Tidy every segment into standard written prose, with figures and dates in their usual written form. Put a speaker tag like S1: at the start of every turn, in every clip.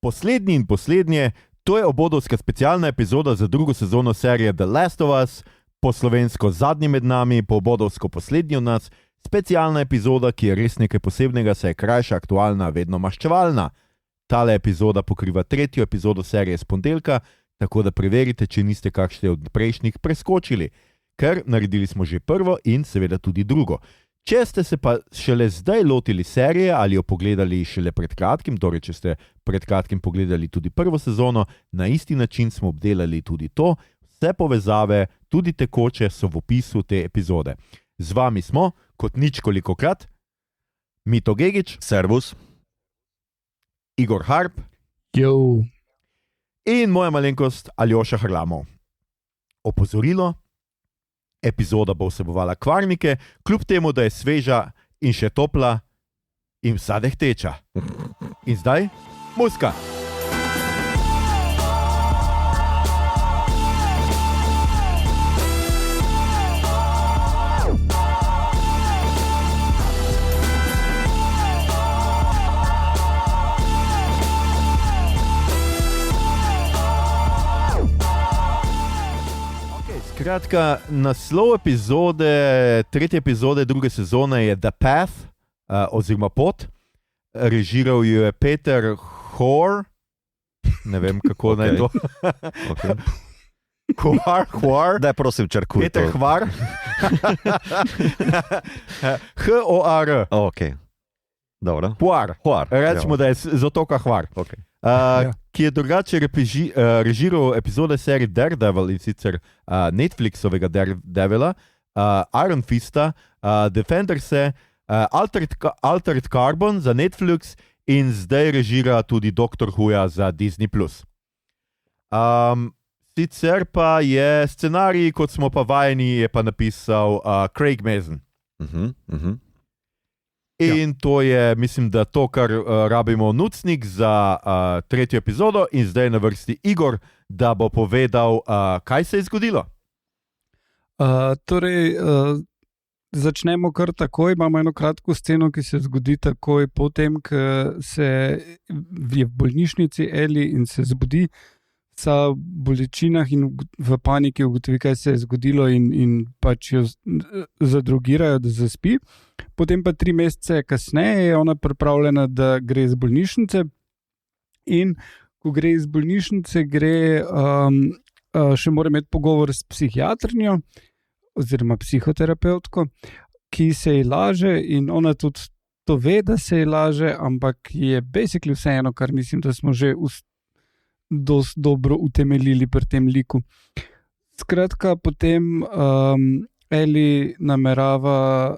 S1: Poslednji in poslednje, to je obodovska specialna epizoda za drugo sezono serije The Last of Us, po slovensko Zadnji med nami, po obodovsko Poslednji od nas, specialna epizoda, ki je res nekaj posebnega, saj je krajša, aktualna, vedno maščevalna. Tale epizoda pokriva tretjo epizodo serije s ponedeljka, tako da preverite, če niste kakšne od prejšnjih preskočili, ker naredili smo že prvo in seveda tudi drugo. Če ste se pa šele zdaj lotili serije ali jo pogledali šele pred kratkim, torej če ste pred kratkim pogledali tudi prvo sezono, na isti način smo obdelali tudi to, vse povezave, tudi tekoče, so v opisu te epizode. Z vami smo, kot ničkolikokrat, Mito Gegić,
S2: Servus,
S1: Igor Harp
S3: Yo.
S1: In moja malenkost Aljoša Harlamov. Opozorilo, epizoda bo vsebovala kvarnike, kljub temu, da je sveža in še topla in vsa dehteča. In zdaj, muzika! Skratka, naslov epizode, tretje epizode druge sezone je The Path, oziroma Pot. Režiral jo je Peter Hoare, ne vem kako naj to. Hoare.
S2: Daj prosim črkuj.
S1: Peter Hvar. H-O-A-R.
S2: Ok, dobro.
S1: Hvar. Rečemo, da je z otoka Hvar.
S2: Okay.
S1: Ki je drugače režiral epizode serije Daredevil, in sicer Netflixovega Daredevila, Iron Fista, Defenderse, Altered Carbon za Netflix in zdaj režira tudi Doctor Whoja za Disney+. Sicer pa je scenarij, kot smo pa vajeni, je pa napisal Craig Mazin. In to je, mislim, da to, kar rabimo nucnik za tretjo epizodo, in zdaj na vrsti Igor, da bo povedal, kaj se je zgodilo.
S3: Začnemo kar takoj. Imamo eno kratko sceno, ki se zgodi takoj potem, ko se je v bolnišnici Eli in se zbudi v bolečinah in v paniki ugotovi, kaj se je zgodilo in pač jo zadrogirajo, da zaspi. Potem pa 3 mesece kasneje je ona pripravljena, da gre iz bolnišnice, in ko gre iz bolnišnice, še mora imeti pogovor s psihiatrinjo oziroma psihoterapevtko, ki se ji laže, in ona tudi to ve, da se ji laže, ampak je basically vseeno, kar mislim, da smo že dosti dobro utemeljili pri tem liku. Skratka, potem Eli namerava,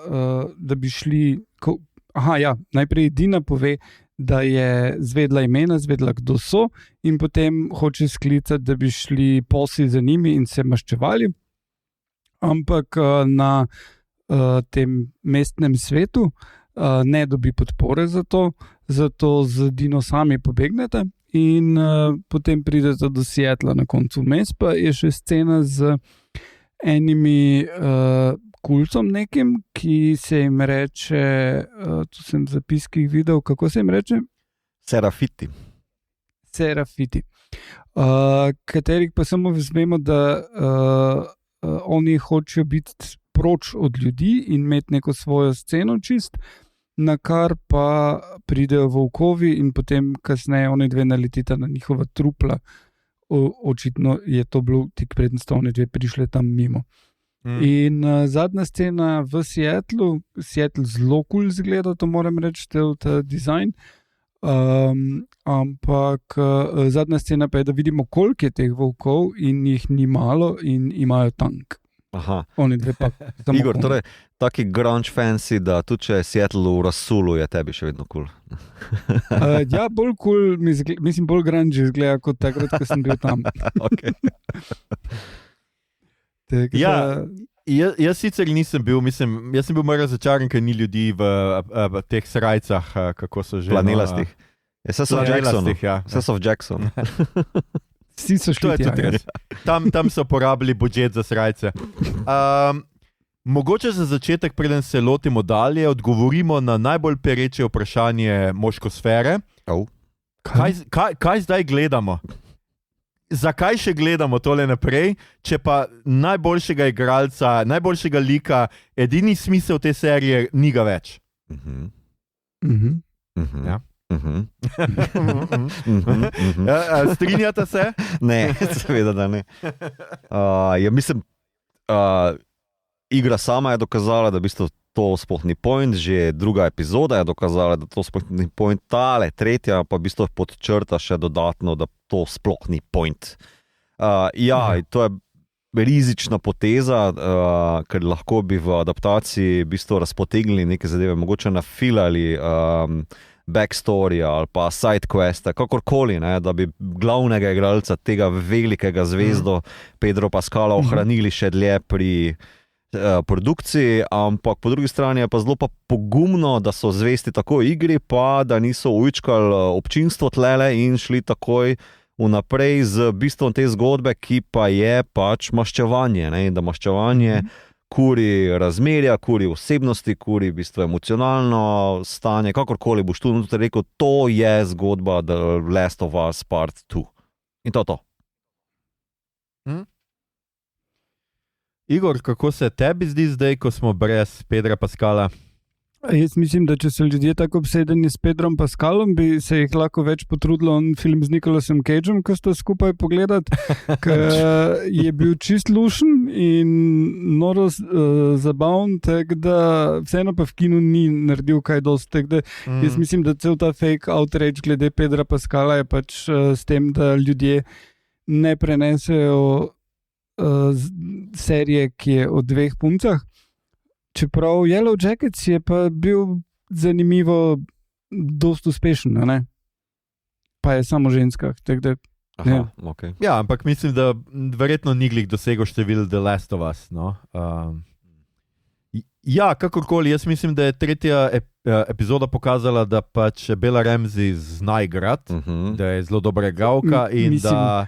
S3: da bi šli... najprej Dina pove, da je zvedla imena, zvedla, kdo so, in potem hoče sklicati, da bi šli posi za njimi in se maščevali. Ampak na tem mestnem svetu ne dobi podpore za to, zato z Dino sami pobegnete. In potem pridete do Seattla na koncu. Vmes pa je še scena z enimi kultom nekim, ki se jim reče, tu sem v zapiskih videl, kako se jim reče?
S2: Serafiti.
S3: Katerih pa samo vemo, da oni hočejo biti proč od ljudi in imeti neko svojo sceno čist, na kar pa pridejo volkovi in potem kasneje oni dve naletita na njihova trupla. Očitno je to bilo tik preden sta oni dve prišli tam mimo. In zadnja scena v Seattlu, Seattle zelo cool izgleda, to moram reči, ta dizajn, ampak zadnja scena pa je, da vidimo, koliko je teh volkov, in jih ni malo in imajo tank.
S2: Aha.
S3: Oni dve pa
S2: Igor, torej taki grunge fansi, da tudi če je Seattle v razsulu, je tebi še vedno cool.
S3: Ja, bolj cool, mislim, bolj grunge izgleda kot takrat, ko sem bil tam.
S2: Okay.
S1: Jaz sicer nisem bil, jaz sem bil malo razočaran, ker ni ljudi v teh srajcah, kako so že.
S2: Planelastih. Vse so v Jackson.
S3: Vsi so šli tja.
S1: Tam so porabili budžet za srajce. Mogoče za začetek, preden se lotimo dalje, odgovorimo na najbolj pereče vprašanje moškosfere. Kaj zdaj gledamo? Zakaj še gledamo tole naprej, če pa najboljšega igralca, najboljšega lika, edini smisel te serije ni ga več? Ja. Strinjate se?
S2: Ne, seveda, da ne. Mislim, igra sama je dokazala, da v bistvu to sploh ni point, že druga epizoda je dokazala, da to sploh ni point, tale, tretja pa v bistvu podčrta še dodatno, da to sploh ni point. To je rizična poteza, ker lahko bi v adaptaciji v bistvu razpotegnili neke zadeve, mogoče nafilali backstory ali pa sidequeste, kakorkoli, ne, da bi glavnega igralca, tega velikega zvezdo Pedro Pascala ohranili še dlje pri produkciji, ampak po drugi strani je pa zelo pogumno, da so zvesti tako igri, pa da niso ujčkali občinstvo tlele in šli takoj vnaprej z bistvom te zgodbe, ki pa je pač maščevanje, ne, in da maščevanje kuri razmerja, kuri osebnosti, kuri v bistvu emocionalno stanje, kakorkoli boš tu rekel, to je zgodba The Last of Us Part 2. In to.
S1: Igor, kako se tebi zdi zdaj, ko smo brez Pedra Pascala?
S3: Jaz mislim, da če so ljudje tako obsedeni s Pedrom Pascalom, bi se jih lahko več potrudilo on film z Nicolasom Cageom, ko sta skupaj pogledati, ker je bil čist lušen in noro zabaven, tako da vseeno pa v kinu ni naredil kaj dosti. Tako da jaz mislim, da cel ta fake outrage glede Pedra Pascala je pač s tem, da ljudje ne prenesejo serije, ki je o dveh puncah. Čeprav Yellow Jackets je pa bil zanimivo dost uspešen, ne? Pa je samo ženskah. Da,
S2: okay.
S1: Ja, ampak mislim, da verjetno ni glih dosegel števil The Last of Us. No? Ja, kakorkoli, jaz mislim, da je tretja epizoda pokazala, da pač Bella Ramsey zna igrati, da je zelo dobra igralka in
S3: mislim,
S1: da...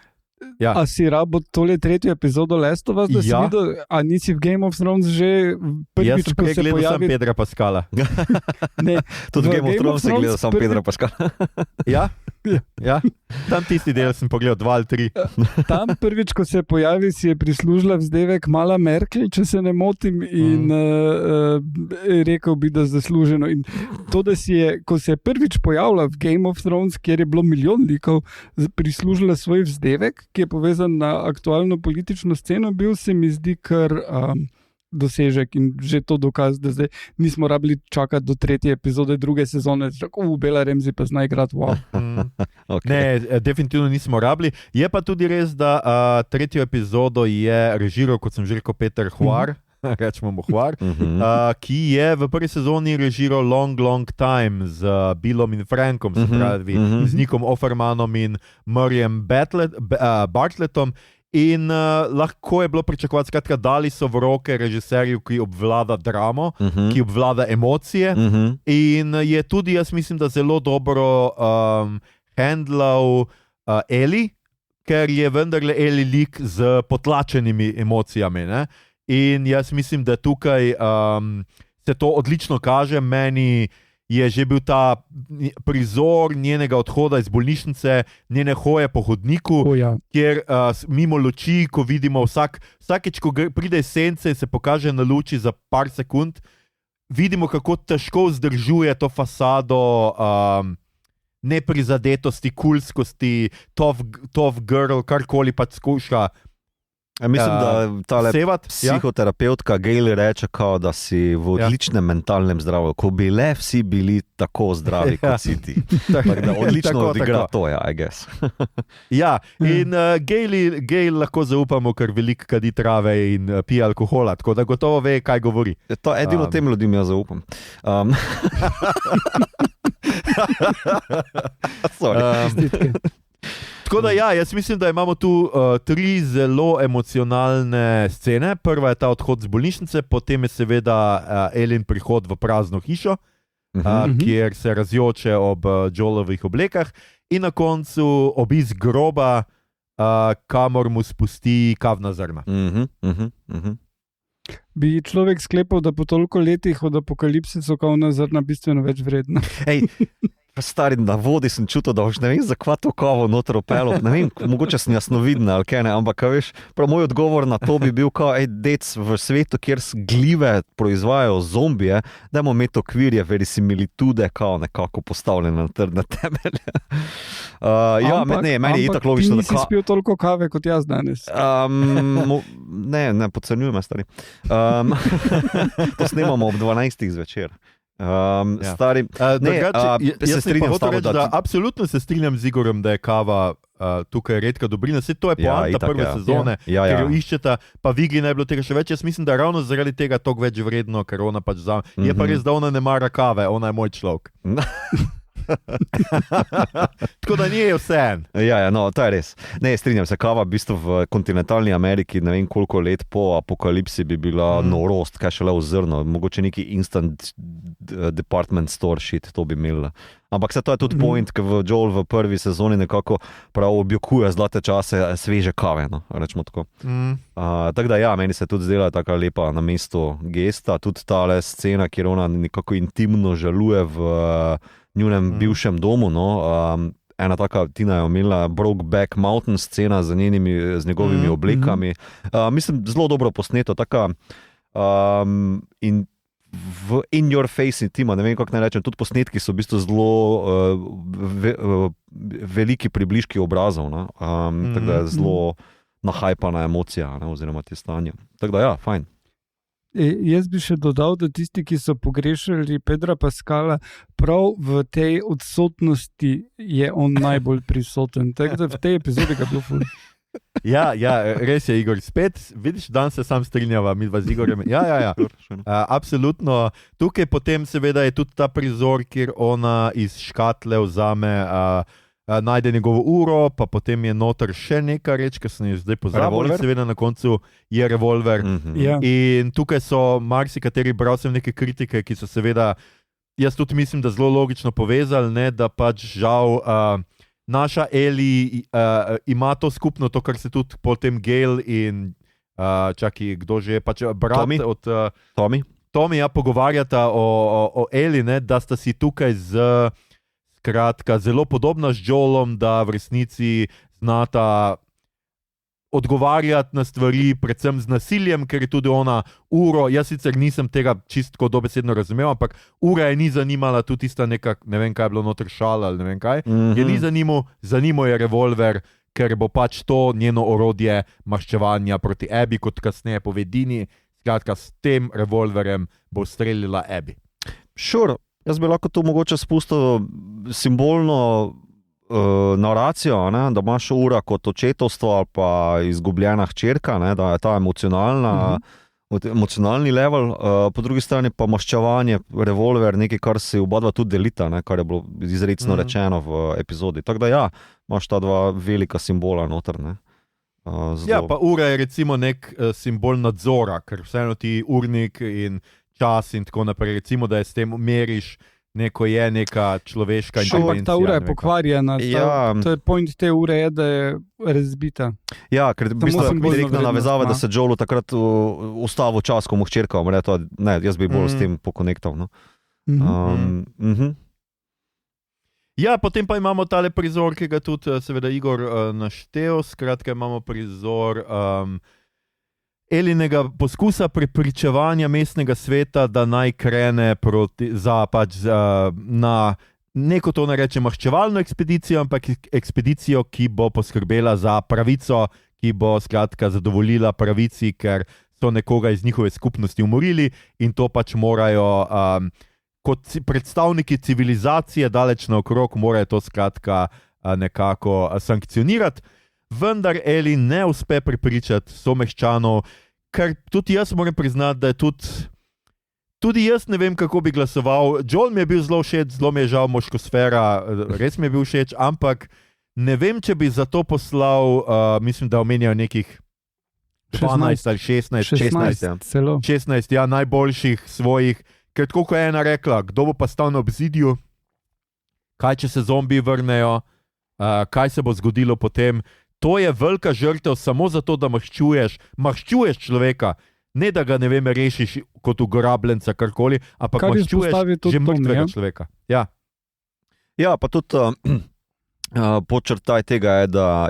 S1: Ja.
S3: A si rabo tole tretjo epizodo Last of Us, da si videl, a nisi v Game of Thrones že prvič, ko se pojavi...
S1: Jaz sem Pedra Pascala.
S3: Ne,
S2: tudi v Game of Thrones si gledal sam Pedra Pascala.
S1: Ja? Ja, tam tisti del sem pogledal 2 ali 3.
S3: Tam prvič, ko se pojavi, si je prislužila vzdevek Mala Merkel, če se ne motim, in rekel bi, da zasluženo. In to, da si je, ko se je prvič pojavila v Game of Thrones, kjer je bilo milijon likov, prislužila svoj vzdevek, ki je povezan na aktualno politično sceno, bil se mi zdi kar dosežek in že to dokaz, da zdaj nismo rabili čakati do tretje epizode druge sezone, tako Bella Ramsey pa zna igrati, wow.
S2: Okay.
S1: Ne, definitivno nismo rabili. Je pa tudi res, da tretjo epizodo je režiral, kot sem že rekel, Peter Hvar, rečemo mu Hvar, ki je v prvi sezoni režiral Long Time z Billom in Frankom, se pravi, z Nickom Offermanom in Murrayem Bartlettom. In lahko je bilo pričakovati, skratka, dali so v roke režiserju, ki obvlada dramo, ki obvlada emocije in je tudi, jaz mislim, da zelo dobro handlal Ellie, ker je vendarle Ellie lik z potlačenimi emocijami, ne? In jaz mislim, da tukaj se to odlično kaže. Meni je že bil ta prizor njenega odhoda iz bolnišnice, njene hoje po hodniku, kjer mimo luči, ko vidimo vsakeč, ko pride iz sence in se pokaže na luči za par sekund, vidimo, kako težko vzdržuje to fasado neprizadetosti, kulskosti, tough girl, karkoli pač skuša.
S2: Mislim, da tale psihoterapeutka Gail reče, da si v odličnem mentalnem zdravju, ko bi le vsi bili tako zdravi, kot si ti. Da odlično odigra to, I guess.
S1: Ja, in Gail lahko zaupamo, ker veliko kadi trave in pije alkohola, tako da gotovo ve, kaj govori.
S2: To edino tem ljudem jaz zaupam.
S1: Tako da ja, jaz mislim, da imamo tu 3 zelo emocionalne scene. Prva je ta odhod z bolnišnice, potem je seveda Elin prihod v prazno hišo, kjer se razjoče ob Joelovih oblekah in na koncu obisk groba, kamor mu spusti kavna zrna.
S3: Bi človek sklepal, da po toliko letih od apokalipse so kavna zrna bistveno več vredna.
S1: Ej,
S2: Stari, na vodi sem čutil, da ne vem, zakaj to kavo noter opelo. Ne vem, mogoče sem jasnoviden ali kaj ne, ampak veš, moj odgovor na to bi bil, dec v svetu, kjer glive proizvajajo zombije, dajmo imeti okvirje verisimilitude, nekako postavljene na trdne temelje. Meni je itak logično,
S3: da ti nisi spil toliko kave kot jaz danes.
S2: Ne, podcenjujem, stari. To snemamo ob 12. zvečer. Stari,
S1: jaz se strinjam s tabo, absolutno se strinjam z Igorjem, da je kava tukaj redka dobrina. Vse to je poanta prve sezone, ker jo iščeta, pa Vigi ne bilo tega še več. Jaz mislim, da ravno zaradi tega toliko več vredno, ker ona pač vzame. Je pa res, da ona ne mara kave, ona je moj človek. Tako da ni vse en.
S2: To je res. Ne, strinjam se, kava v bistvu v kontinentalni Ameriki, ne vem koliko let po apokalipsi bi bila norost, kaj šele v zrno, mogoče neki instant department store shit, to bi imela. Ampak to je tudi point, ker Joel v prvi sezoni nekako prav objokuje zlate čase sveže kave, no, rečemo tako. Tako da meni se tudi zdela taka lepa na mestu gesta, tudi tale scena, kjer ona nekako intimno žaluje v njunem bivšem domu, no, ena taka, Tina je omenila, Brokeback Mountain scena z njegovimi oblekami. Mislim, zelo dobro posneto, taka in your face intima, ne vem, kako naj rečem, tudi posnetki so v bistvu zelo veliki približki obrazov, no? Tako da je zelo nahajpana emocija, ne? Oziroma te stanje. Tako da fajn.
S3: Jaz bi še dodal, da tisti, ki so pogrešali Pedra Pascala, prav v tej odsotnosti je on najbolj prisoten. Tako da v tej epizodi ga bil ful.
S1: Res je, Igor. Spet, vidiš, dan se sam strinjava, mi dva z Igorjem. Absolutno. Tukaj potem seveda je tudi ta prizor, kjer ona iz škatle vzame, najde njegovo uro, pa potem je noter še neka reč, ki sem jo zdaj pozabil, seveda na koncu je revolver. In tukaj so marsikateri bral sem neke kritike, ki so seveda, jaz tudi mislim, da zelo logično povezali, ne, da pač žal naša Eli ima to skupno, to, kar se tudi potem Gail in kdo že je, pač brat
S2: Tommy.
S1: Od Tommy pogovarjata o Eli, ne, da sta si tukaj skratka, zelo podobna z Joelom, da v resnici znata odgovarjati na stvari, predvsem z nasiljem, ker je tudi ona uro, jaz sicer nisem tega čistko dobesedno razumel, ampak ura je ni zanimala, tudi tista neka, ne vem kaj je bilo noter šala ali ne vem kaj, je ni zanimal je revolver, ker bo pač to njeno orodje maščevanja proti Abby, kot kasneje pove Dini, skratka s tem revolverjem bo streljila Abby.
S2: Sure. Jaz bi lahko to mogoče spustil simbolno naracijo, ne? Da imaš ura kot očetovstvo ali pa izgubljena hčerka, ne? Da je ta emocionalni level, po drugi strani pa maščevanje, revolver, nekaj, kar si oba dva tudi delita, ne? Kar je bilo izrecno rečeno v epizodi. Tako da imaš ta dva velika simbola noter. Ne?
S1: Pa ura je recimo nek simbol nadzora, ker vseeno ti urnik in čas in tako naprej, recimo, da je s tem meriš neko je neka človeška inteligencija.
S3: Ampak ta ura je pokvarjena, to je point te ure je, da je razbita.
S2: Ker v bistvu je direktna navezava, da se Joelu takrat ustavil čas, ko mu hčerka umre, jaz bi bolj s tem pokonektal. No?
S1: Potem pa imamo tale prizor, ki ga tudi seveda Igor naštel, skratka imamo prizor Elinega poskusa prepričevanja mestnega sveta, da naj krene na neko to nareče maščevalno ekspedicijo, ampak ekspedicijo, ki bo poskrbela za pravico, ki bo skratka zadovoljila pravici, ker so nekoga iz njihove skupnosti umorili in to pač morajo kot predstavniki civilizacije daleč naokrog, morajo to skratka nekako sankcionirati. Vendar Eli ne uspe prepričati someščanov, ker tudi jaz moram priznati, da je tudi jaz ne vem, kako bi glasoval. Joel mi je bil zelo všeč, zelo mi je žal moškosfera, res mi je bil všeč, ampak ne vem, če bi za to poslal, mislim, da omenjajo nekih 12 ali 16 najboljših svojih, ker tako kot je ena rekla, kdo bo pa stal na obzidju, kaj če se zombi vrnejo, kaj se bo zgodilo potem. To je velika žrtev samo zato, da maščuješ človeka, ne da ga, ne vem, rešiš kot ugrabljenca, karkoli, ampak maščuješ že mrtvega človeka.
S2: Ja, pa tudi podčrtaj tega je, da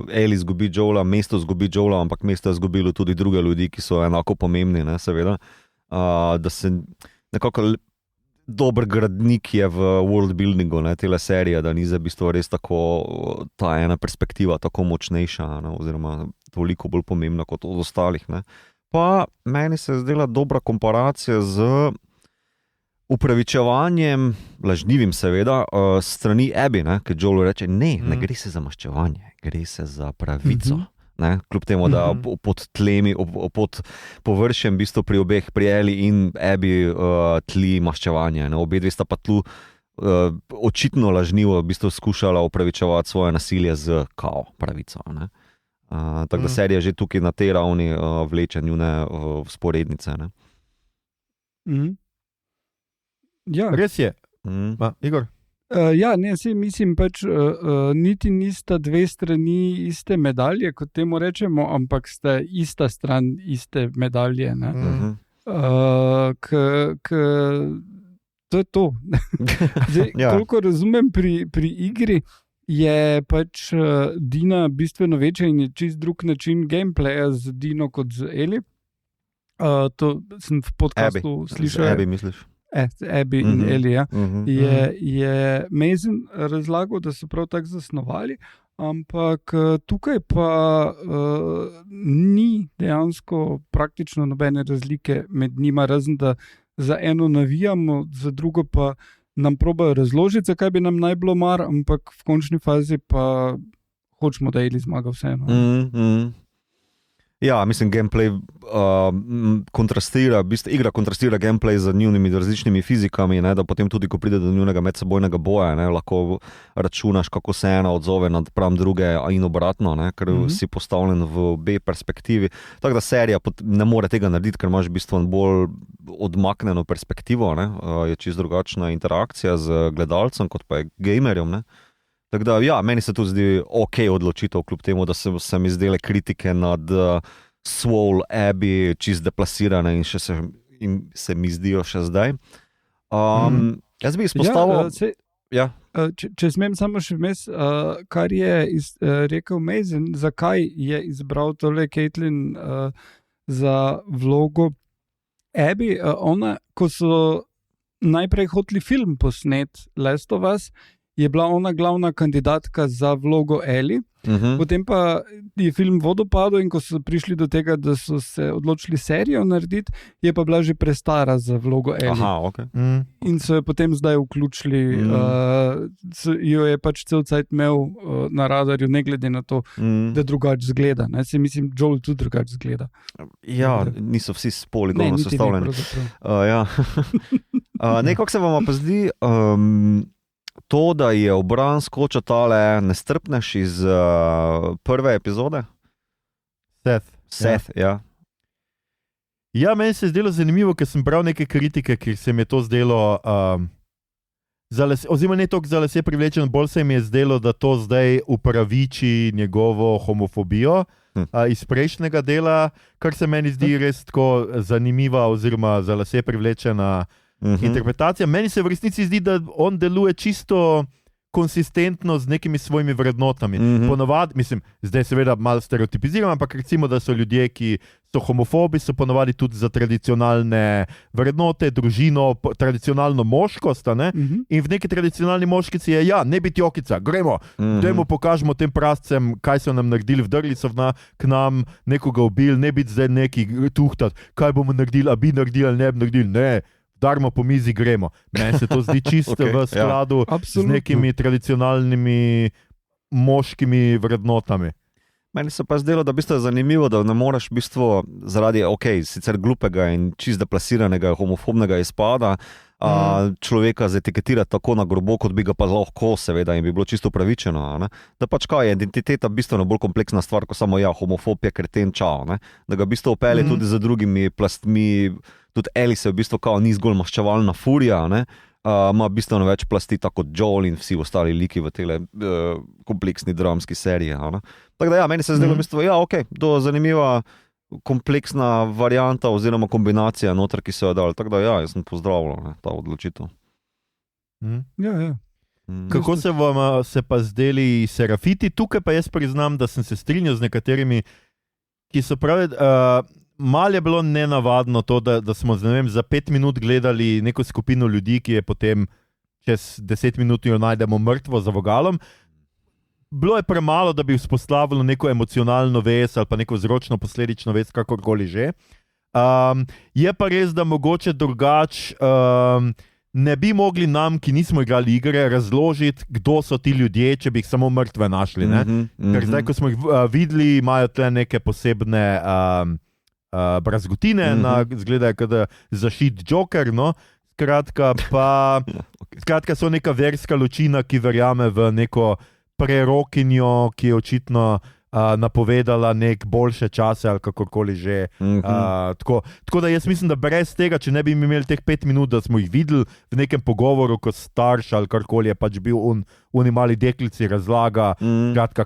S2: Eli izgubi Joela, mesto izgubi Joela, ampak mesto je izgubilo tudi druge ljudi, ki so enako pomembni, ne, seveda. Da se nekako dober gradnik je v worldbuildingu tele serije, da ni za bistvo res tako ta ena perspektiva tako močnejša, ne, oziroma toliko bolj pomembna kot od ostalih. Ne. Pa meni se je zdela dobra komparacija z upravičevanjem, lažnivim seveda, strani Abby, ker Joel reče, ne gre se za maščevanje, gre se za pravico. Ne, kljub temu, da pod tlemi, pod površjem, v bistvu pri obeh, pri Eli in Abby, tli maščevanje. Ne. Obe dve sta pa tu očitno lažnivo v bistvu skušala upravičevati svoje nasilje z pravico. Ne. Tako da serija že tukaj na tej ravni vleče njune vzporednice. Ne.
S3: Ja.
S1: Res je. Igor?
S3: Mislim pač, niti nista dve strani iste medalje, kot temu rečemo, ampak sta ista stran iste medalje. To je to. Zdaj, koliko razumem pri igri, je pač Dina bistveno večja in je čist drug način gameplaya z Dino kot z Eli. To sem v podcastu slišal.
S2: Abby misliš?
S3: Abby in Eli, je Mason razlagal, da so prav tako zasnovali, ampak tukaj pa ni dejansko praktično nobene razlike med njima, razen da za eno navijamo, za drugo pa nam probajo razložiti, zakaj bi nam naj bilo mar, ampak v končni fazi pa hočemo, da Eli zmaga vseeno.
S2: Ja, mislim, gameplay kontrastira, igra kontrastira gameplay z njunimi različnimi fizikami, ne, da potem tudi, ko pride do njunega medsebojnega boja, ne, lahko računaš, kako se ena odzove napram druge in obratno, ne, ker si postavljen v obe perspektivi. Tako da serija ne more tega narediti, ker imaš v bistvu bolj odmaknjeno perspektivo, ne, je čisto drugačna interakcija z gledalcem, kot pa je gamerjem, ne. Tako da, meni se tudi zdi odločitev, kljub temu, da se mi zdele kritike nad Swole, Abby čist deplasirane in se mi zdijo še zdaj. Jaz bi izpostavil...
S3: Če smem samo še vmes, kar je rekel Mason, zakaj je izbral tole Caitlin za vlogo Abby, ona, ko so najprej hoteli film posnet Last of Us, je bila ona glavna kandidatka za vlogo Eli, potem pa je film vodopadel in ko so prišli do tega, da so se odločili serijo narediti, je pa bila že prestara za vlogo Eli. In so jo potem zdaj vključili, jo je pač cel cajt imel na radarju, ne glede na to, da drugače zgleda. Se mislim, Joel tudi drugače zgleda.
S2: Ja, niso vsi s poligonom sestavljeni. Nekako se vam pa zdi... To, da je obran skočil tale nestrpnež iz prve epizode? Seth, ja.
S1: Ja, meni se je zdelo zanimivo, ker sem bral neke kritike, ker se mi je to zdelo, oziroma ne toliko za lase privlečeno, bolj se mi je zdelo, da to zdaj upraviči njegovo homofobijo iz prejšnjega dela, kar se meni zdi res tako zanimiva oziroma za lase privlečena interpretacija. Meni se v resnici zdi, da on deluje čisto konsistentno z nekimi svojimi vrednotami. Ponovadi, mislim, zdaj seveda malo stereotipiziram, ampak recimo, da so ljudje, ki so homofobi, so ponovadi tudi za tradicionalne vrednote, družino, tradicionalno moškost, ne? In v neki tradicionalni moškici je, ne biti jokica, gremo, dajmo pokažemo tem prascem, kaj so nam naredili, vdrli so k nam, nekoga ubili, ne biti zdaj neki tuhtati, kaj bomo naredili, a bi naredili ali ne bi naredili, ne. Darmo po mizi gremo. Meni se to zdi čisto v skladu z nekimi tradicionalnimi moškimi vrednotami.
S2: Meni se pa zdelo, da je zanimivo, da ne moreš v bistvu zaradi, sicer glupega in čist deplasiranega homofobnega izpada človeka zetiketira tako na grobo, kot bi ga pa lahko, seveda, in bi bilo čisto upravičeno. Ne? Da pač kaj je identiteta bistveno bolj kompleksna stvar, kot samo homofob je kreten, čao. Ne? Da ga v bistvu opelje tudi z drugimi plastmi, tudi Eli se v bistvu kao ni zgolj maščevalna furija, ne? Ima bistveno več plasti, tako kot Joel in vsi ostali liki v tele kompleksni dramski seriji. Tako da meni se zdelo v bistvu, zanimiva kompleksna varianta oziroma kombinacija noter, ki so jo dali. Tako da jaz sem pozdravljal ta odločitev.
S3: Ja.
S1: Kako se vam se pa zdeli Serafiti? Tukaj pa jaz priznam, da sem se strinjal z nekaterimi, ki so pravi, malo je bilo nenavadno to, da smo za 5 minut gledali neko skupino ljudi, ki je potem čez 10 minut jo najdemo mrtvo za vogalom. Bilo je premalo, da bi vzpostavilo neko emocionalno vez ali pa neko vzročno-posledično vez, kakorkoli že. Je pa res, da mogoče drugače ne bi mogli nam, ki nismo igrali igre, razložiti, kdo so ti ljudje, če bi jih samo mrtve našli. Ker zdaj, ko smo jih videli, imajo tle neke posebne brazgotine, zgledajo kot zašit Joker, no. Skratka, so neka verska ločina, ki verjame v neko prerokinjo, ki je očitno napovedala nek boljše čase ali kakorkoli že. Tako da jaz mislim, da brez tega, če ne bi imeli teh 5 minut, da smo jih videli v nekem pogovoru kot starš ali karkoli je pač bil oni mali deklici razlaga,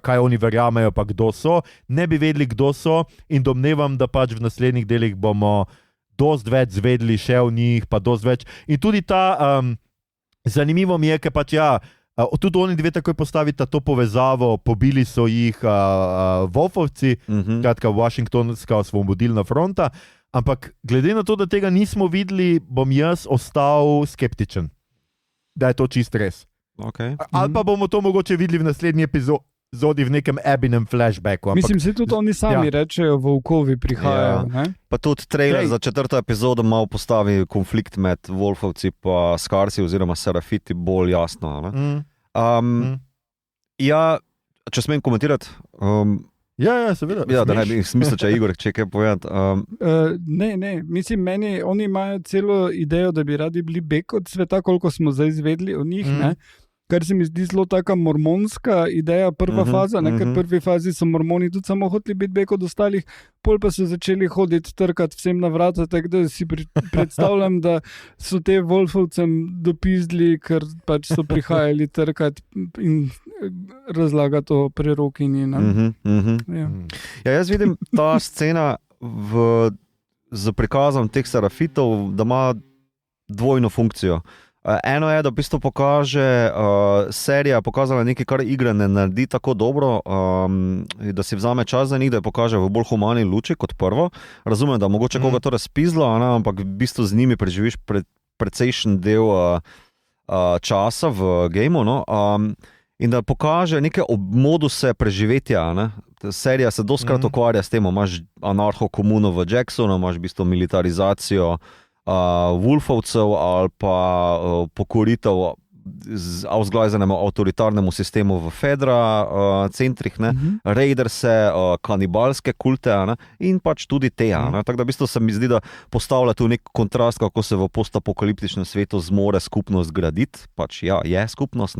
S1: kaj oni verjamejo pa kdo so, ne bi vedeli kdo so in domnevam, da pač v naslednjih delih bomo dosti več zvedeli še o njih, pa dosti več. In tudi ta, zanimivo mi je, ker pač tudi oni dve takoj postavita to povezavo, pobili so jih Wolfovci, kratka Washingtonska osvobodilna fronta, ampak glede na to, da tega nismo videli, bom jaz ostal skeptičen, da je to čist res.
S2: Okay.
S1: Ali pa bomo to mogoče videli v naslednji epizodi v nekem Abinem flashbacku.
S3: Mislim, se tudi oni sami rečejo, volkovi prihajajo.
S2: Pa tudi trailer za 4. epizodo malo postavi konflikt med Wolfovci pa Skarsi oziroma Serafiti bolj jasno. Ja, če smem komentirati?
S1: Ja, seveda.
S2: Ja, da ne bi smisel, če Igor če kaj povedati.
S3: Ne, mislim, oni imajo celo idejo, da bi radi bili bek od sveta, koliko smo zdaj izvedeli o njih, ne? Kar se mi zdi zelo taka mormonska ideja, prva faza, ker v prvi fazi so mormoni tudi samo hoteli biti bek od ostalih, pol pa so začeli hoditi, trkati vsem na vrata, tako da si predstavljam, da so te Wolfovcem dopizdili, ker pač so prihajali trkati in razlagati o prerokinji.
S2: Ja, jaz vidim ta scena z prikazom teh serafitov, da ima dvojno funkcijo. Eno je, da v bistvu serija pokazala nekaj, kar igre ne naredi tako dobro, da si vzame čas za njih, da je pokaže v bolj humani luči kot prvo. Razumem, da mogoče koga to razpizlo, ampak v bistvu z njimi preživiš precejšen del časa v gameu, in da pokaže neke moduse preživetja. Serija se dostkrat ukvarja s tem, imaš anarcho-komuno v Jacksonu, imaš v bistvu militarizacijo Wolfovcev ali pa pokoritev avzglajzenemu avtoritarnemu sistemu v Fedra centrih, Raiderse, kanibalske kulte in pač tudi te. Tako da v bistvu se mi zdi, da postavlja tu nek kontrast, kako se v postapokaliptičnem svetu zmore skupnost graditi. Pač je skupnost.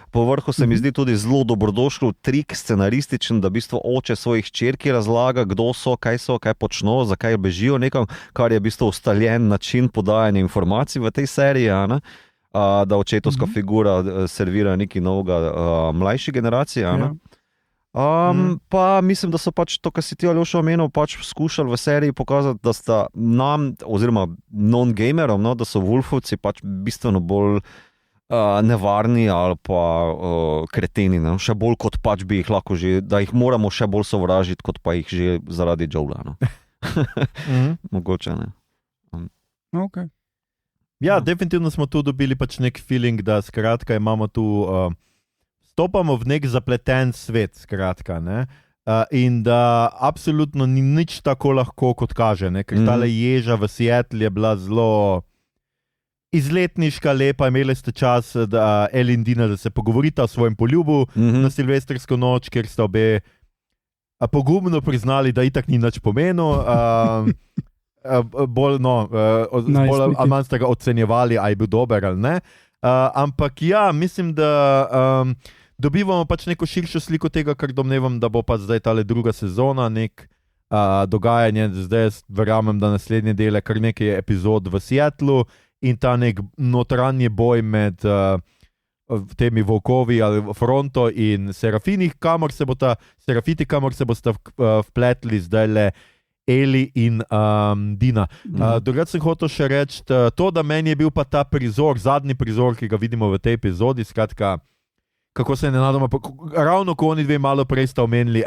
S2: Po vrhu se mi zdi tudi zelo dobrodošel trik scenarističen, da v bistvu oče svojih hčerki razlaga, kdo so, kaj počno, zakaj bežijo nekam, kar je v bistvu ustaljen način podajanja informacij v tej seriji, da očetovska figura servira neki novega mlajši generaciji. Pa mislim, da so pač to, kar si ti Aljoša omenil, pač skušali v seriji pokazati, da sta nam, oziroma non-gamerom, da so Wolfovci pač bistveno bolj nevarni ali pa kreteni, še bolj kot pač bi jih lahko že, da jih moramo še bolj sovražiti, kot pa jih že zaradi Joela. Mogoče ne.
S3: Ok.
S1: Ja, definitivno smo tu dobili pač nek feeling, da skratka imamo tu, stopamo v nek zapleten svet, skratka, in da absolutno ni nič tako lahko, kot kaže, ker tale ježa v Seattle je bila zelo izletniška, lepa, imeli ste čas, da El in Dina, da se pogovorita o svojem poljubu na silvestrsko noč, kjer sta obe pogumno priznali, da itak ni nič pomenil, bolj ali manj ste ga ocenjevali, ali je bil dober ali ne. Ampak ja, mislim, da dobivamo pač neko širšo sliko tega, kar domnevam, da bo pa zdaj tale druga sezona, nek dogajanje. Zdaj verjamem, da naslednje dele kar nekaj epizod v Seattlu in ta nek notranji boj med temi volkovi ali fronto in Serafiti, kamor se bosta vpletli zdaj le Eli in Dina. Drugače sem hotel še reči to, da meni je bil pa ta prizor, zadnji prizor, ki ga vidimo v tej epizodi, skratka, kako se je nenadoma, ravno ko oni dve malo prej sta omenili,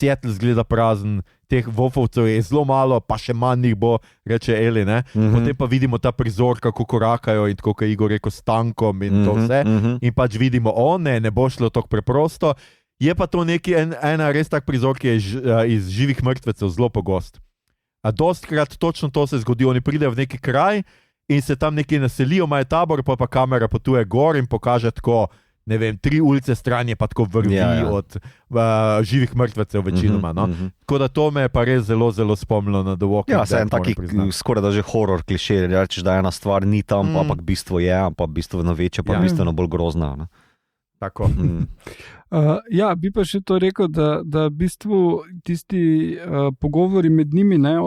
S1: Seattle zgleda prazen, teh Wolfovcev je zelo malo, pa še manj jih bo, reče Eli, ne? Potem pa vidimo ta prizor, kako korakajo in tako, kot je Igor rekel, s tankom in to vse. In pač vidimo, ne bo šlo tako preprosto. Je pa to neki ena res tak prizor, ki je iz živih mrtvecev zelo pogost. Dostkrat točno to se zgodi, oni pridejo v neki kraj in se tam nekje naselijo, imajo tabor, pa kamera potuje gor in pokaže tako, ne vem, 3 ulice stran je pa tako vrvi od živih mrtvecev večinoma. No? Tako da to me je pa res zelo, zelo spomnilo na The Walking Dead.
S2: Ja, se en taki skoraj da že horror klišej, rečeš, da ena stvar ni tam, ampak bistvo je, ampak bistveno večje, pa bistveno bolj grozna. Ne?
S1: Tako.
S3: Bi pa še to rekel, da v bistvu tisti pogovori med njimi, ne,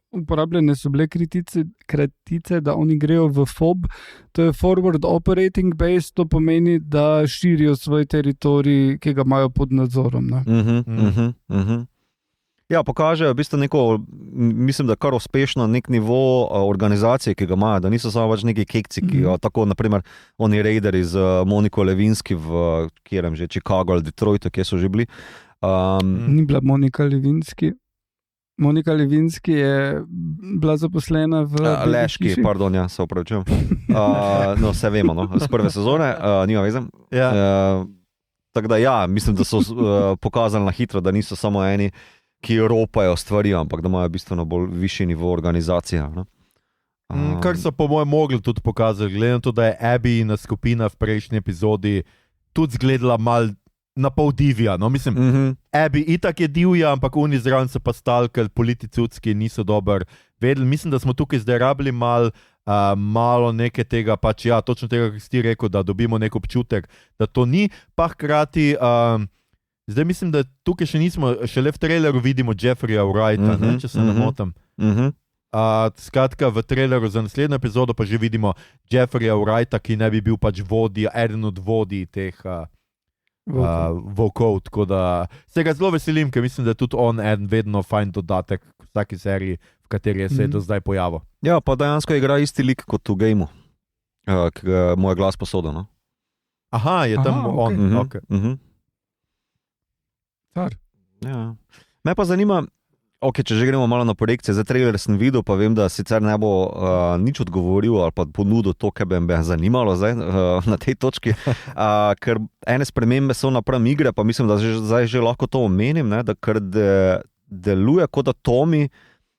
S3: uporabljene so bile kratice, da oni grejo v FOB, to je Forward Operating Base, to pomeni, da širijo svoj teritorij, ki ga imajo pod nadzorom.
S2: Ja, pokažejo v bistvu neko, mislim, da kar uspešno nek nivo organizacije, ki ga imajo, da niso samo neki kekci, ki tako, naprimer, oni raideri z Moniko Levinsky v kjerem že, Chicago ali Detroitu, kje so že bili.
S3: Ni bila Monika Levinsky. Monika Levinsky je bila zaposlena v
S2: Leški, pardon, ja, se opravičujem. No, vse vemo, no, z prve sezone, nima veze. Tako da ja, mislim, da so pokazali na hitro, da niso samo eni, ki ropajo stvari, ampak da imajo bistveno bolj višji nivo organizacije. No?
S1: Kar so po mojem mogli tudi pokazati, glede na to, da je Abbyina skupina v prejšnji epizodi tudi zgledala mal na pol divja, no, mislim, Abby itak je divja, ampak oni zraven se pa stalkali, politicutski niso dobro vedeli, mislim, da smo tukaj zdaj rabili malo nekaj tega, pač ja, točno tega, ki si ti rekel, da dobimo nek občutek, da to ni, pa hkrati, zdaj mislim, da tukaj še nismo, šele v traileru vidimo Jeffreya Wrighta, če se ne motim. Skratka, v traileru za naslednjo epizodo pa že vidimo Jeffreya Wrighta, ki ne bi bil pač eden od vodij teh volkov, tako da se ga zelo veselim, ker mislim, da je tudi on eden vedno fajn dodatek v vsaki seriji, v kateri je se do zdaj pojavil.
S2: Ja, pa dejansko igra isti lik kot v gameu, ki mu je glas posodil, no?
S1: Aha, je tam on. Okay.
S2: Ja. Me pa zanima, če že gremo malo na projekcije, za trailer sem videl, pa vem, da sicer ne bo nič odgovoril ali pa ponudil to, kar bi me zanimalo zdaj na tej točki, ker ene spremembe so napram igre, pa mislim, da zdaj že lahko to omenim, ne, da ker deluje, kot da Tommy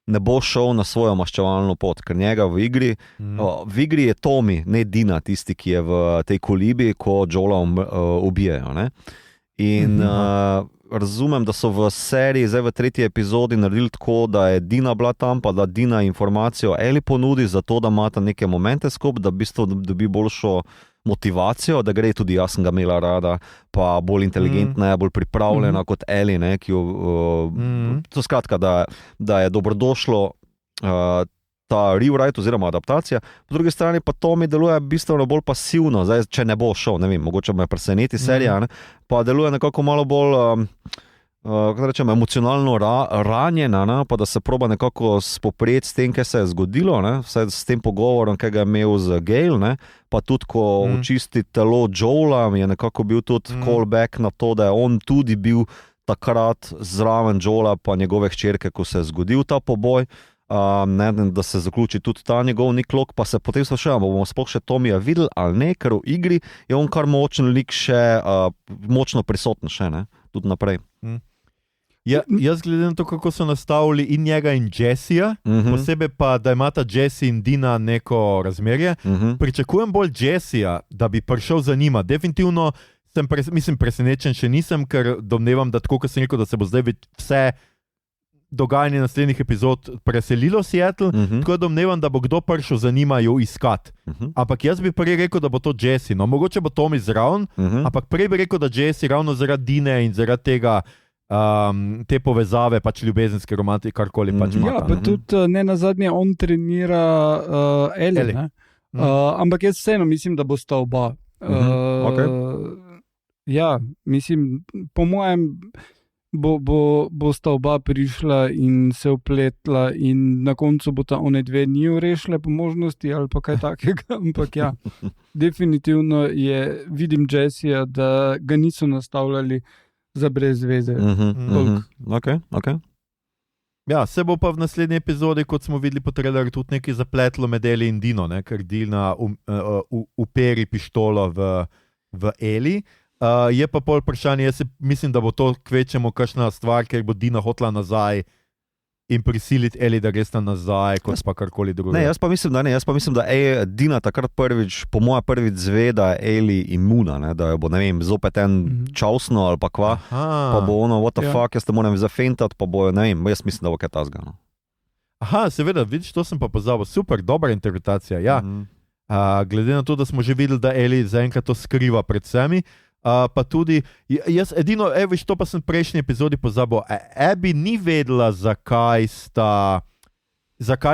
S2: ne bo šel na svojo maščevalno pot, ker njega v igri je Tommy, ne Dina, tisti, ki je v tej kolibi, ko Joela ubijajo. Ne? In razumem, da so v seriji, zdaj v 3. epizodi naredili tako, da je Dina bila tam, pa da Dina informacijo Eli ponudi za to, da imata neke momente skupaj, da v bistvu dobi boljšo motivacijo, da gre tudi jaz sem ga imela rada, pa bolj inteligentna, bolj pripravljena kot Eli, ne, ki to skratka, da je dobrodošlo ta rewrite oziroma adaptacija. Po drugi strani pa Tommy deluje bistveno bolj pasivno, zdaj, če ne bo šel, ne vem, mogoče me preseneti serija, ne, pa deluje nekako malo bolj, kako rečem, emocionalno ranjena, ne, pa da se proba nekako spoprijeti s tem, kaj se je zgodilo, ne, vsaj s tem pogovorom, kaj ga je imel z Gail, ne, pa tudi, ko očisti telo Joela, je nekako bil tudi callback na to, da je on tudi bil takrat zraven Joela pa njegove hčerke, ko se je zgodil ta poboj. Da se zaključi tudi ta njegov niklok, pa se potem sprašujemo, bomo sploh še Tommyja videli ali ne, ker v igri je on kar močen lik še, močno prisoten še, ne, tudi naprej.
S1: Ja, jaz gledam to, kako so nastavili in njega in Jessija, posebej pa, da imata Jesse in Dina neko razmerje. Pričakujem bolj Jessija, da bi prišel za njima. Definitivno sem presenečen, še nisem, ker domnevam, da tako, kot sem rekel, da se bo zdaj vse dogajanje naslednjih epizod preselilo Seattle, tako da domnevam, da bo kdo prišel za njima jo iskat. Ampak jaz bi prej rekel, da bo to Jesse. No, mogoče bo Tommy zraven, ampak prej bi rekel, da Jesse ravno zaradi Dine in zaradi tega te povezave, pač ljubezenske romantike, karkoli pač ima.
S3: Ja, pa tudi ne nazadnje on trenira Eli. Ampak jaz vseeno mislim, da bosta oba. Ja, mislim, po mojem bosta oba prišla in se upletla in na koncu bo ta one dve njiju rešile po možnosti ali pa kaj takega, ampak ja, definitivno vidim Jessija, da ga niso nastavljali za brez veze.
S2: Okay.
S1: Ja, se bo pa v naslednji epizodi, kot smo videli po trailerju, tudi nekaj zapletlo med Eli in Dino, ne? Ker Dina uperi pištolo v Eli. Je pa pol vprašanje, jaz mislim, da bo to kvečemo kakšna stvar, ker bo Dina hotla nazaj in prisiliti Eli, da gresta nazaj, kot pa karkoli drugo.
S2: Ne, jaz pa mislim, da je Dina takrat po moja prvič zve, da je Eli imuna, ne? Da jo bo, ne vem, zopet en čausno ali pa kva, pa bo ono, what the fuck, jaz te moram zafentati, pa bo, ne vem, jaz mislim, da bo kaj tazga. No?
S1: Aha, seveda, vidiš, to sem pa pozabil, super, dobra interpretacija, ja. Glede na to, da smo že videli, da Eli zaenkrat to skriva pred vsemi, pa tudi, jaz edino, viš, to pa sem v prejšnji epizodi pozabil, Abby ni vedela, zakaj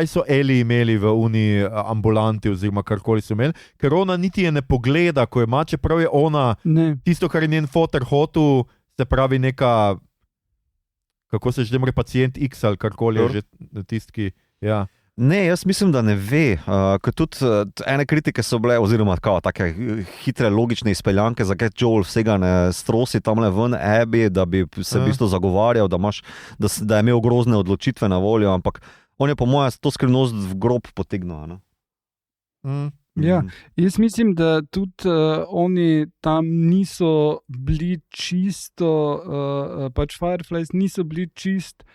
S1: so Eli imeli v uni ambulanti oziroma karkoli so imeli, ker ona niti je ne pogleda, ko je ima, čeprav je ona tisto, kar je njen foter hotel, se pravi neka, kako se že demre, pacient X ali karkoli je že tistki, ja.
S2: Ne, jaz mislim, da ne ve, ker tudi ene kritike so bile, oziroma take hitre, logične izpeljanke, zakaj Joel vsega ne strosi tamle ven Abby, da bi se v bistvu zagovarjal, da je imel grozne odločitve na voljo, ampak on je po mojem to skrivnost v grob potegnil.
S3: Ja, jaz mislim, da tudi oni tam niso bili čisto, pač Fireflies niso bili čist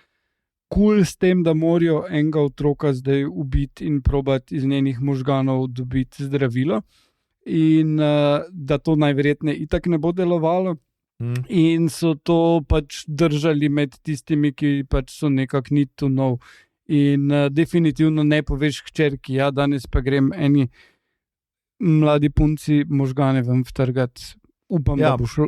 S3: cool s tem, da morajo enega otroka zdaj ubiti in probati iz njenih možganov dobiti zdravilo in da to najverjetneje itak ne bo delovalo in so to pač držali med tistimi, ki pač so nekako need to know in definitivno ne poveš hčerki, ja, danes pa grem eni mladi punci možgane vam vtrgati. Upam,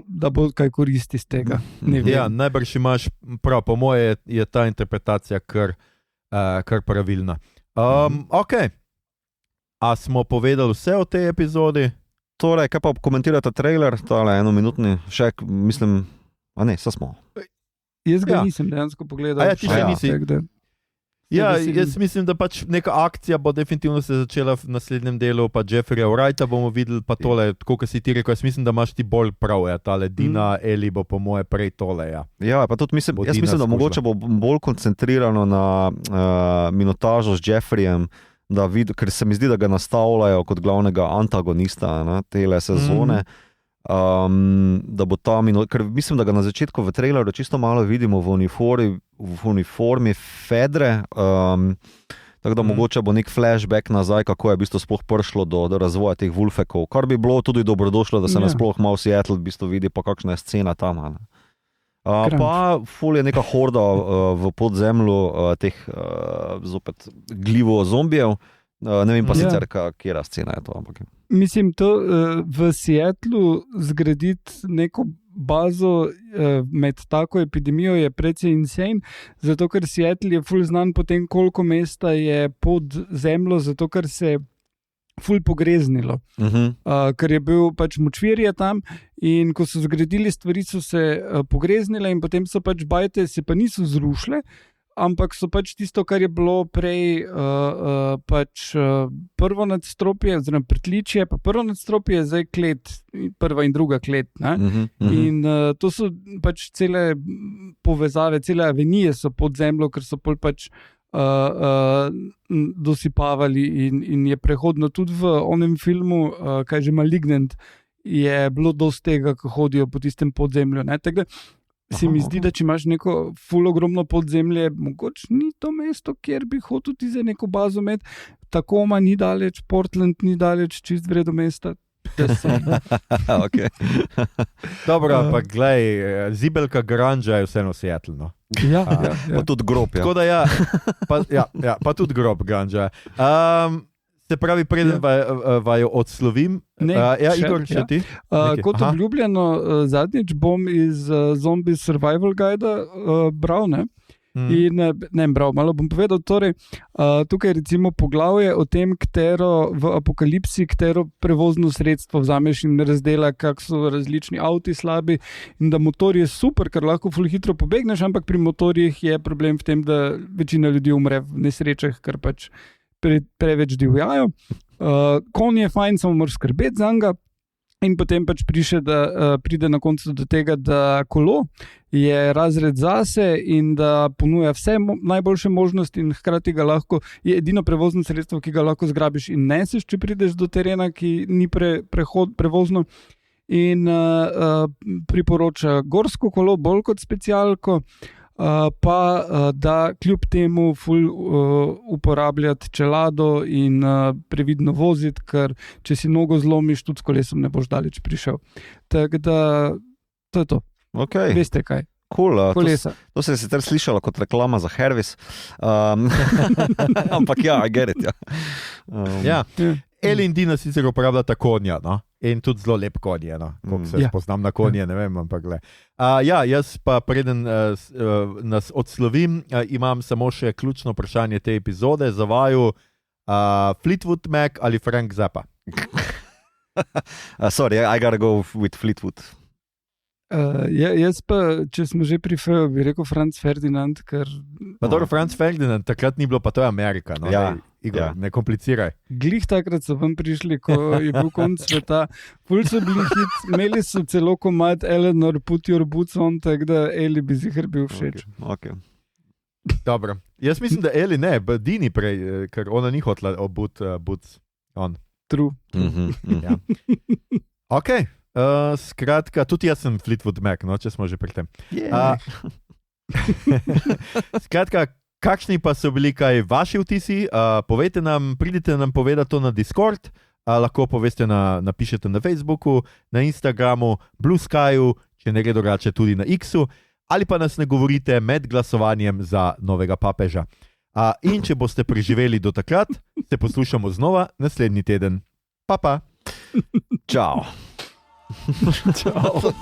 S3: da bo kaj koristi iz tega.
S1: Ja, najbrž imaš prav, po moje je ta interpretacija kar pravilna. Ok, a smo povedali vse o tej epizodi?
S2: Torej, kaj pa komentirate trailer, tale enominutni, še mislim, smo.
S3: Jaz ga nisem dejansko pogledal.
S1: Ja, ti še nisi. Ja, jaz mislim, da pač neka akcija bo definitivno se začela v naslednjem delu, pa Jeffreya Wrighta bomo videli, pa tole, tako kot si ti rekel, jaz mislim, da imaš ti bolj prav, ja, tale Dina, Eli bo po moje prej tole, ja.
S2: Ja, pa tudi jaz mislim, da mogoče bo bolj koncentrirano na minutažo z Jeffreyem, ker se mi zdi, da ga nastavljajo kot glavnega antagonista tele sezone, da bo ta ker mislim, da ga na začetku v traileru čisto malo vidimo v uniformi Fedre, tako da mogoče bo nek flashback nazaj, kako je v bistvu sploh prišlo do razvoja teh Wolfekov, kar bi bilo tudi dobrodošlo, da se nasploh malo Seattle v bistvu vidi, pa kakšna je scena tam. Pa ful je neka horda v podzemlju teh zopet glivo zombijev, ne vem pa sicer, kjera scena je to, ampak
S3: mislim, to v Seattlu zgraditi neko bazo med tako epidemijo je precej insane, zato ker Seattle je ful znan potem, koliko mesta je pod zemljo, zato ker se je ful pogreznilo, ker je bil pač močvirje tam in ko so zgradili stvari, so se pogreznile in potem so pač bajte se pa niso zrušile, ampak so pač tisto, kar je bilo prej pač prvo nadstropje, oziroma pritličje, pa prvo nadstropje je zdaj klet, prva in druga klet. In to so pač cele povezave, cele avenije so pod zemljo, ker so pol pač dosipavali in je prehodno tudi v onem filmu, kaj že Malignant, je bilo dosti tega, ko hodijo po tistem podzemlju. Tako da se mi zdi, da če imaš neko ful ogromno podzemlje, mogoče ni to mesto, kjer bi hotel ti za neko bazo imeti. Takoma ni daleč, Portland ni daleč, čist vredo mesta.
S2: Okay.
S1: Dobro, pa glej, zibelka Granja je vseeno Seattle, no.
S3: Ja.
S2: Pa tudi grob,
S1: Tako da pa tudi grob Granja. Se pravi, preden vaju odslovim. Igor, še ti?
S3: Kot obljubljeno, zadnjič bom iz Zombie Survival Guide bral, ne? In ne bral, malo bom povedal. Torej, tukaj je recimo poglavje o tem, katero v apokalipsi, katero prevozno sredstvo vzameš in razdela, kak so različni avti slabi in da motor je super, ker lahko ful hitro pobegneš, ampak pri motorjih je problem v tem, da večina ljudi umre v nesrečah, ker pač preveč divjajo. Konj je fajn, samo moraš skrbeti za njega. In potem pač pride na koncu do tega, da kolo je razred zase in da ponuja vse najboljše možnosti in hkrati ga lahko, je edino prevozno sredstvo, ki ga lahko zgrabiš in neseš, če prideš do terena, ki ni prevozno. In priporoča gorsko kolo bolj kot specialko, pa da kljub temu uporabljati čelado in previdno voziti, ker če si nogo zlomiš, tudi s kolesom ne boš daleč prišel. Tako da to je to.
S2: Okay.
S3: Veste kaj?
S2: Cool,
S3: Kolesa.
S2: To se je sicer slišalo kot reklama za Hervis, ampak ja, I get it. Ja.
S1: Eli in Dina sicer uporabljata konja, no? In tudi zelo lep konje, no? Koliko se spoznam na konje, ne vem, ampak gled. Jaz pa preden nas odslovim, imam samo še ključno vprašanje te epizode za vaju. Fleetwood Mac ali Frank Zappa?
S2: Sorry, I gotta go with Fleetwood.
S3: Jaz pa, če smo že pri F, bi rekel Franz Ferdinand, ker...
S1: Pa dobro, Franz Ferdinand, takrat ni bilo, pa to je Amerika, no?
S2: Ja.
S1: Igor, ne kompliciraj.
S3: Glih takrat so vam prišli, ko je bil konc sveta. Ful so bili hit, imeli so celo komad Eleanor Put Your Boots On, tako da Eli bi sicer bil všeč.
S2: Okay.
S1: Dobro. Jaz mislim, da Eli ne, Dini prej, ker ona ni hotela obut Boots On.
S3: True.
S1: Ja. Ok, skratka, tudi jaz sem Fleetwood Mac, no, če smo že pri tem. Skratka, kakšni pa so bili kaj vaši vtisi? Povejte nam, pridite nam povedati to na Discord, lahko poveste napišete na Facebooku, na Instagramu, Blue Skyju, če ne gre drugače tudi na X-u, ali pa nas ne govorite med glasovanjem za novega papeža. In če boste preživeli do takrat, se poslušamo znova naslednji teden. Pa.
S2: Čau.
S3: Čau.